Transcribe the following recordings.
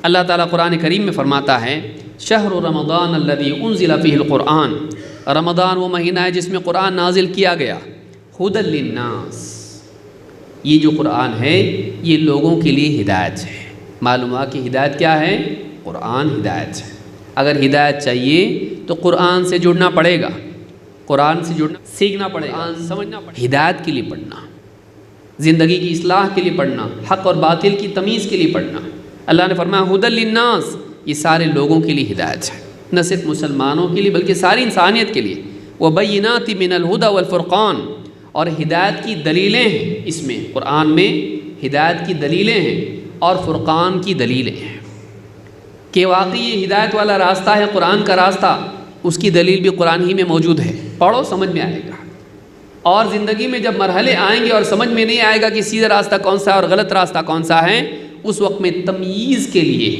اللہ تعالیٰ قرآن کریم میں فرماتا ہے شہر رمضان الذی انزل فیہ القرآن، رمضان وہ مہینہ ہے جس میں قرآن نازل کیا گیا، ھدی للناس، یہ جو قرآن ہے یہ لوگوں کے لیے ہدایت ہے۔ معلوم ہوا کہ ہدایت کیا ہے؟ قرآن ہدایت ہے۔ اگر ہدایت چاہیے تو قرآن سے جڑنا پڑے گا، قرآن سے جڑنا سیکھنا پڑے گا، سمجھنا پڑے گا۔ ہدایت کے لیے پڑھنا، زندگی کی اصلاح کے لیے پڑھنا، حق اور باطل کی تمیز کے لیے پڑھنا۔ اللہ نے فرمایا ھدی للناس، یہ سارے لوگوں کے لیے ہدایت ہے، نہ صرف مسلمانوں کے لیے بلکہ ساری انسانیت کے لیے۔ وبینات من الھدی والفرقان، اور ہدایت کی دلیلیں ہیں، اس میں قرآن میں ہدایت کی دلیلیں ہیں اور فرقان کی دلیلیں ہیں کہ واقعی یہ ہدایت والا راستہ ہے، قرآن کا راستہ، اس کی دلیل بھی قرآن ہی میں موجود ہے۔ پڑھو سمجھ میں آئے گا، اور زندگی میں جب مرحلے آئیں گے اور سمجھ میں نہیں آئے گا کہ سیدھا راستہ کون سا ہے اور غلط راستہ کون سا ہے، اس وقت میں تمییز کے لیے،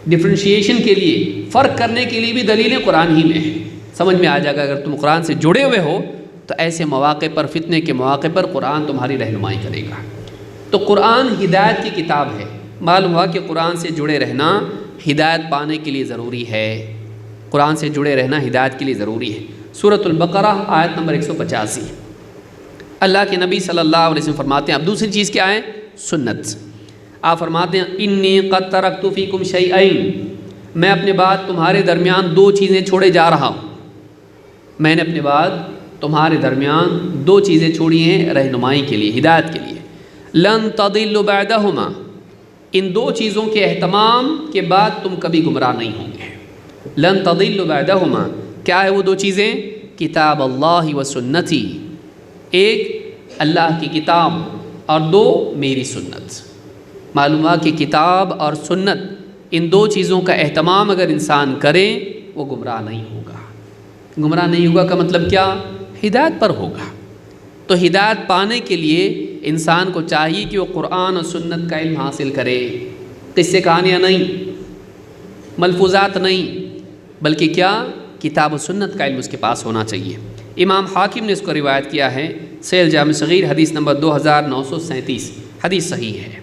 ڈفرینشیشن کے لیے، فرق کرنے کے لیے بھی دلیلیں قرآن ہی میں ہیں، سمجھ میں آ جائے گا۔ اگر تم قرآن سے جڑے ہوئے ہو تو ایسے مواقع پر، فتنے کے مواقع پر قرآن تمہاری رہنمائی کرے گا۔ تو قرآن ہدایت کی کتاب ہے۔ معلوم ہوا کہ قرآن سے جڑے رہنا ہدایت پانے کے لیے ضروری ہے، قرآن سے جڑے رہنا ہدایت کے لیے ضروری ہے۔ سورۃ البقرہ آیت نمبر 185، اللہ کے نبی صلی اللہ علیہ وسلم فرماتے ہیں، اب دوسری چیز کیا ہے؟ سنت۔ آپ فرماتے ہیں انی قد ترکت فیکم شیئین، میں اپنے بعد تمہارے درمیان دو چیزیں چھوڑے جا رہا ہوں، میں نے اپنے بعد تمہارے درمیان دو چیزیں چھوڑی ہیں رہنمائی کے لیے، ہدایت کے لیے۔ لن تضلوا بعدہما، ان دو چیزوں کے اہتمام کے بعد تم کبھی گمراہ نہیں ہوں گے۔ لن تضلوا بعدہما، کیا ہے وہ دو چیزیں؟ کتاب اللہ و سنتی، ایک اللہ کی کتاب اور دو میری سنت۔ معلوم ہوا کہ کتاب اور سنت، ان دو چیزوں کا اہتمام اگر انسان کرے وہ گمراہ نہیں ہوگا۔ گمراہ نہیں ہوگا کا مطلب کیا؟ ہدایت پر ہوگا۔ تو ہدایت پانے کے لیے انسان کو چاہیے کہ وہ قرآن اور سنت کا علم حاصل کرے، قصے کہانیاں نہیں، ملفوظات نہیں، بلکہ کیا؟ کتاب و سنت کا علم اس کے پاس ہونا چاہیے۔ امام حاکم نے اس کو روایت کیا ہے، صحیح الجامع صغیر حدیث نمبر 2937، حدیث صحیح ہے۔